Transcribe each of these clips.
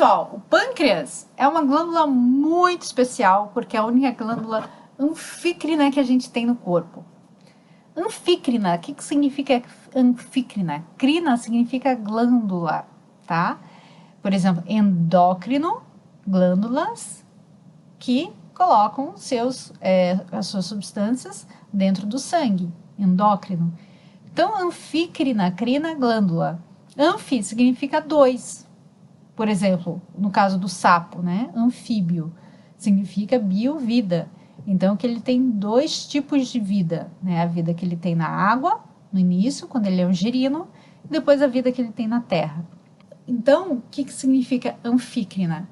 pessoal, o pâncreas é uma glândula muito especial porque é a única glândula anfícrina que a gente tem no corpo. Anfícrina, o que significa anfícrina? Crina significa glândula, tá? Por exemplo, endócrino, glândulas que colocam as suas substâncias dentro do sangue, endócrino. Então, anfícrina, crina, glândula. Anfi significa dois. Por exemplo, no caso do sapo, né? Anfíbio significa bio-vida. Então, que ele tem dois tipos de vida, né? A vida que ele tem na água, no início, quando ele é um girino, e depois a vida que ele tem na terra. Então, o que significa anfícrina?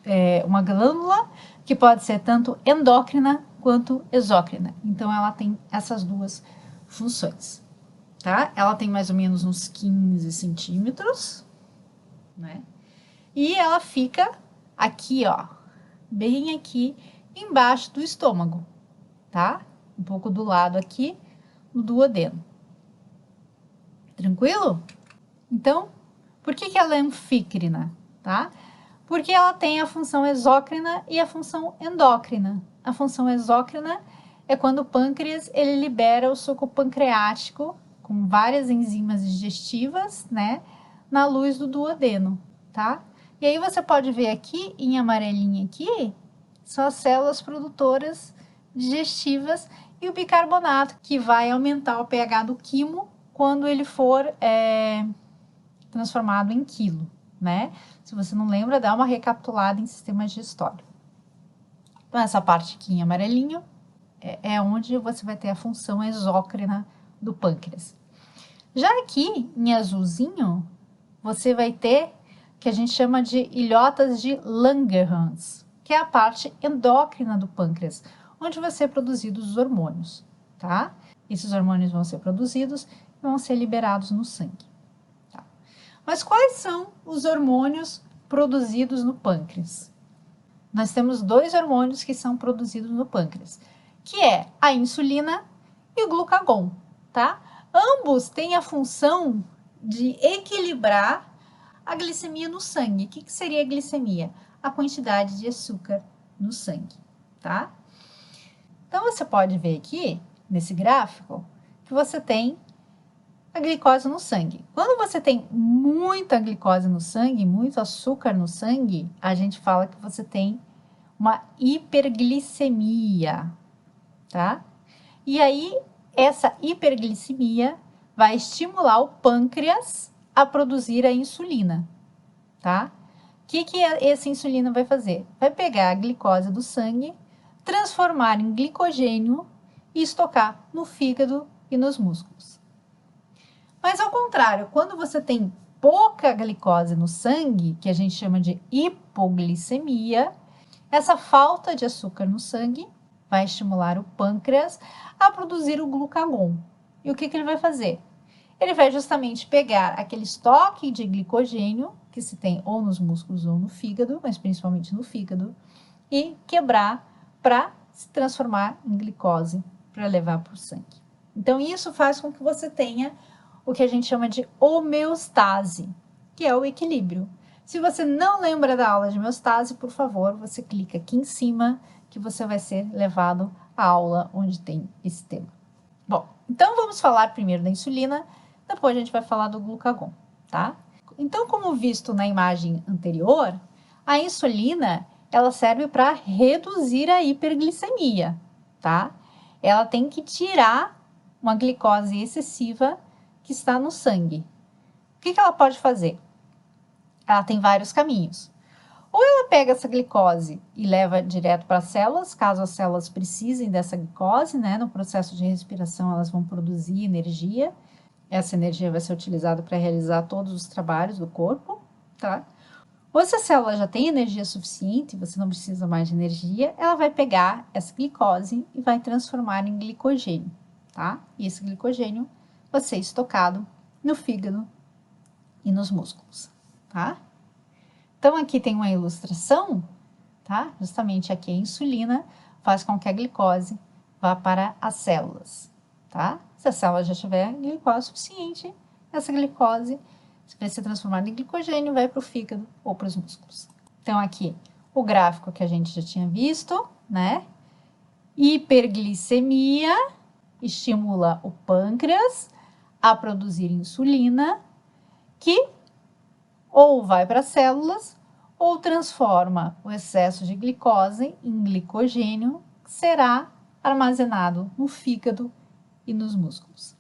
É uma glândula que pode ser tanto endócrina quanto exócrina. Então, ela tem essas duas funções, tá? Ela tem mais ou menos uns 15 centímetros, né? E ela fica aqui, ó, bem aqui embaixo do estômago, tá? Um pouco do lado aqui, no duodeno. Tranquilo? Então, por que ela é anfícrina, tá? Porque ela tem a função exócrina e a função endócrina. A função exócrina é quando o pâncreas, ele libera o suco pancreático com várias enzimas digestivas, né? Na luz do duodeno, tá? E aí você pode ver aqui, em amarelinho aqui, são as células produtoras digestivas e o bicarbonato, que vai aumentar o pH do quimo quando ele for transformado em quilo, né? Se você não lembra, dá uma recapitulada em sistema digestório. Então, essa parte aqui em amarelinho é onde você vai ter a função exócrina do pâncreas. Já aqui, em azulzinho, você vai ter que a gente chama de ilhotas de Langerhans, que é a parte endócrina do pâncreas, onde vão ser produzidos os hormônios, tá? Esses hormônios vão ser produzidos e vão ser liberados no sangue. Tá? Mas quais são os hormônios produzidos no pâncreas? Nós temos dois hormônios que são produzidos no pâncreas, que é a insulina e o glucagon, tá? Ambos têm a função de equilibrar a glicemia no sangue. O que seria a glicemia? A quantidade de açúcar no sangue, tá? Então, você pode ver aqui, nesse gráfico, que você tem a glicose no sangue. Quando você tem muita glicose no sangue, muito açúcar no sangue, a gente fala que você tem uma hiperglicemia, tá? E aí, essa hiperglicemia vai estimular o pâncreas a produzir a insulina, tá? O que essa insulina vai fazer? Vai pegar a glicose do sangue, transformar em glicogênio e estocar no fígado e nos músculos. Mas ao contrário, quando você tem pouca glicose no sangue, que a gente chama de hipoglicemia, essa falta de açúcar no sangue vai estimular o pâncreas a produzir o glucagon. E o que ele vai fazer? Ele vai justamente pegar aquele estoque de glicogênio que se tem ou nos músculos ou no fígado, mas principalmente no fígado, e quebrar para se transformar em glicose para levar para o sangue. Então, isso faz com que você tenha o que a gente chama de homeostase, que é o equilíbrio. Se você não lembra da aula de homeostase, por favor, você clica aqui em cima que você vai ser levado à aula onde tem esse tema. Bom, então vamos falar primeiro da insulina, depois a gente vai falar do glucagon, tá? Então, como visto na imagem anterior, a insulina, ela serve para reduzir a hiperglicemia, tá? Ela tem que tirar uma glicose excessiva que está no sangue. O que ela pode fazer? Ela tem vários caminhos. Ou ela pega essa glicose e leva direto para as células, caso as células precisem dessa glicose, né? No processo de respiração, elas vão produzir energia. Essa energia vai ser utilizada para realizar todos os trabalhos do corpo, tá? Ou se a célula já tem energia suficiente, você não precisa mais de energia, ela vai pegar essa glicose e vai transformar em glicogênio, tá? E esse glicogênio vai ser estocado no fígado e nos músculos, tá? Então, aqui tem uma ilustração, tá? Justamente aqui a insulina faz com que a glicose vá para as células, tá? Se a célula já tiver glicose suficiente, essa glicose vai ser transformado em glicogênio, vai para o fígado ou para os músculos. Então, aqui, o gráfico que a gente já tinha visto, né? Hiperglicemia estimula o pâncreas a produzir insulina, que ou vai para as células ou transforma o excesso de glicose em glicogênio, que será armazenado no fígado e nos músculos.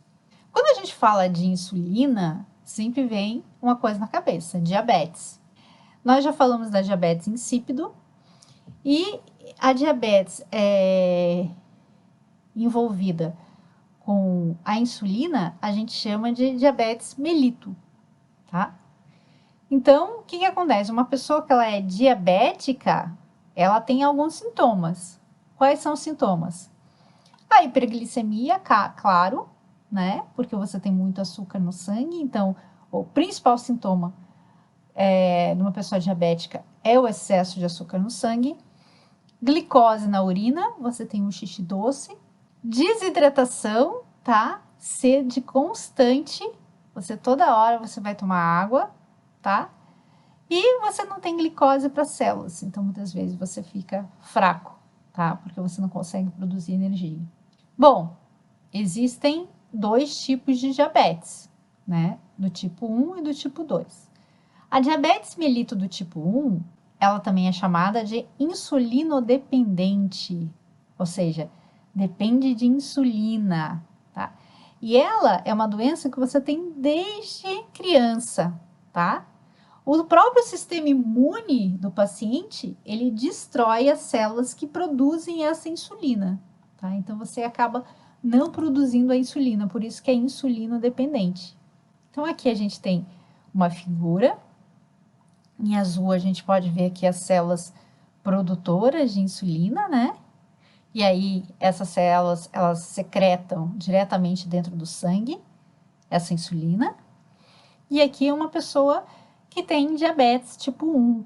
Quando a gente fala de insulina, sempre vem uma coisa na cabeça: diabetes. Nós já falamos da diabetes insípido e a diabetes envolvida com a insulina, a gente chama de diabetes mellitus, tá? Então, o que acontece? Uma pessoa que ela é diabética, ela tem alguns sintomas. Quais são os sintomas? A hiperglicemia, claro, né? Porque você tem muito açúcar no sangue. Então, o principal sintoma numa pessoa diabética é o excesso de açúcar no sangue. Glicose na urina, você tem um xixi doce. Desidratação, tá? Sede constante. Toda hora você vai tomar água, tá? E você não tem glicose para as células, então muitas vezes você fica fraco, tá? Porque você não consegue produzir energia. Bom, existem 2 tipos de diabetes, né? Do tipo 1 e do tipo 2. A diabetes mellitus do tipo 1, ela também é chamada de insulinodependente, ou seja, depende de insulina, tá? E ela é uma doença que você tem desde criança, tá? O próprio sistema imune do paciente, ele destrói as células que produzem essa insulina, tá? Então, você acaba não produzindo a insulina, por isso que é insulinodependente. Então, aqui a gente tem uma figura. Em azul, a gente pode ver aqui as células produtoras de insulina, né? E aí, essas células, elas secretam diretamente dentro do sangue essa insulina. E aqui é uma pessoa que tem diabetes tipo 1,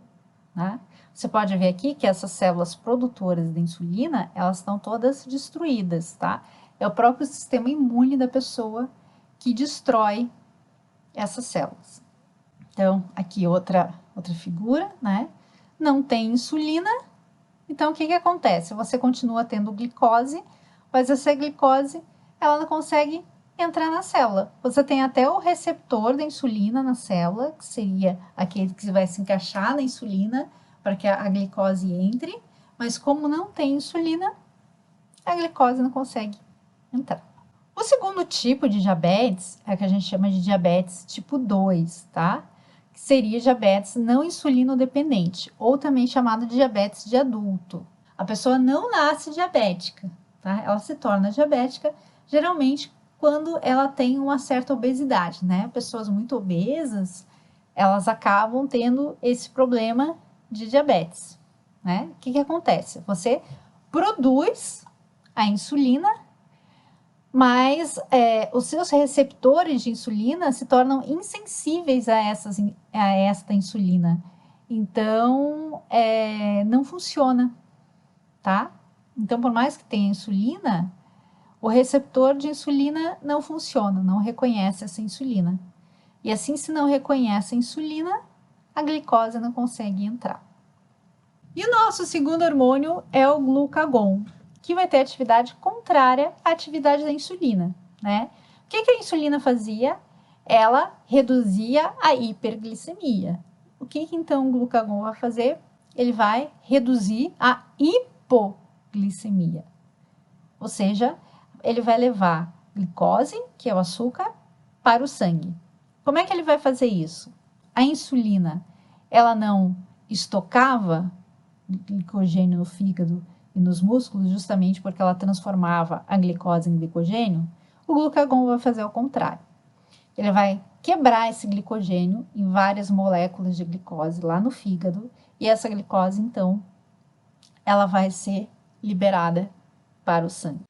né? Você pode ver aqui que essas células produtoras de insulina, elas estão todas destruídas, tá? É o próprio sistema imune da pessoa que destrói essas células. Então, aqui outra figura, né? Não tem insulina, então o que acontece? Você continua tendo glicose, mas essa glicose, ela não consegue entrar na célula. Você tem até o receptor da insulina na célula, que seria aquele que vai se encaixar na insulina para que a glicose entre, mas como não tem insulina, a glicose não consegue entrar. O segundo tipo de diabetes é o que a gente chama de diabetes tipo 2, tá? Que seria diabetes não insulinodependente, ou também chamado de diabetes de adulto. A pessoa não nasce diabética, tá? Ela se torna diabética geralmente quando ela tem uma certa obesidade, né? Pessoas muito obesas, elas acabam tendo esse problema de diabetes, né? O que acontece? Você produz a insulina, mas os seus receptores de insulina se tornam insensíveis a esta insulina. Então, não funciona, tá? Então, por mais que tenha insulina, o receptor de insulina não funciona, não reconhece essa insulina. E assim, se não reconhece a insulina, a glicose não consegue entrar. E o nosso segundo hormônio é o glucagon, que vai ter atividade contrária à atividade da insulina, né? O que a insulina fazia? Ela reduzia a hiperglicemia. O que então o glucagon vai fazer? Ele vai reduzir a hipoglicemia. Ou seja, ele vai levar glicose, que é o açúcar, para o sangue. Como é que ele vai fazer isso? A insulina, ela não estocava glicogênio no fígado e nos músculos, justamente porque ela transformava a glicose em glicogênio. O glucagon vai fazer o contrário. Ele vai quebrar esse glicogênio em várias moléculas de glicose lá no fígado, e essa glicose, então, ela vai ser liberada para o sangue.